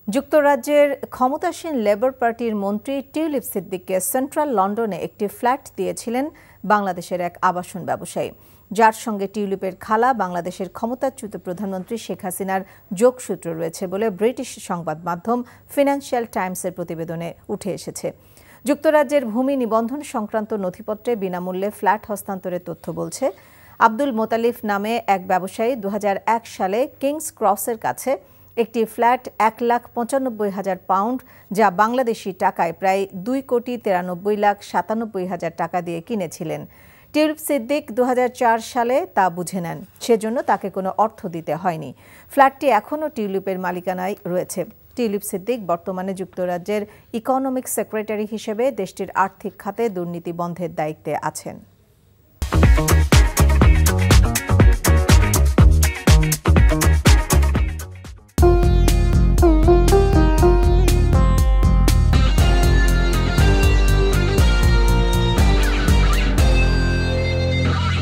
যুক্তরাজ্যের ক্ষমতাসীন লেবার পার্টির মন্ত্রী টিউলিপ সিদ্দিককে সেন্ট্রাল লন্ডনে একটি ফ্ল্যাট দিয়েছিলেন বাংলাদেশের এক আবাসন ব্যবসায়ী, যার সঙ্গে টিউলিপের খালা বাংলাদেশের ক্ষমতাচ্যুত প্রধানমন্ত্রী শেখ হাসিনার যোগসূত্র রয়েছে বলে ব্রিটিশ সংবাদ মাধ্যম ফিনান্সিয়াল টাইমসের প্রতিবেদনে উঠে এসেছে। যুক্তরাজ্যের ভূমি নিবন্ধন সংক্রান্ত নথিপত্রে বিনামূল্যে ফ্ল্যাট হস্তান্তরের তথ্য বলছে, আব্দুল মোতালিফ নামে এক ব্যবসায়ী 2001 সালে কিংস ক্রসের কাছে একটি ফ্ল্যাট 1,95,000 পাউন্ড, যা বাংলাদেশি টাকায় প্রায় 2,93,97,000 টাকা দিয়ে কিনেছিলেন। টিউলিপ সিদ্দিক 2004 সালে তা বুঝে নেন, সেজন্য তাকে কোনো অর্থ দিতে হয়নি। ফ্ল্যাটটি এখনও টিউলিপের মালিকানায় রয়েছে। টিউলিপ সিদ্দিক বর্তমানে যুক্তরাজ্যের ইকোনমিক সেক্রেটারি হিসেবে দেশটির আর্থিক খাতে দুর্নীতি বন্ধের দায়িত্বে আছেন।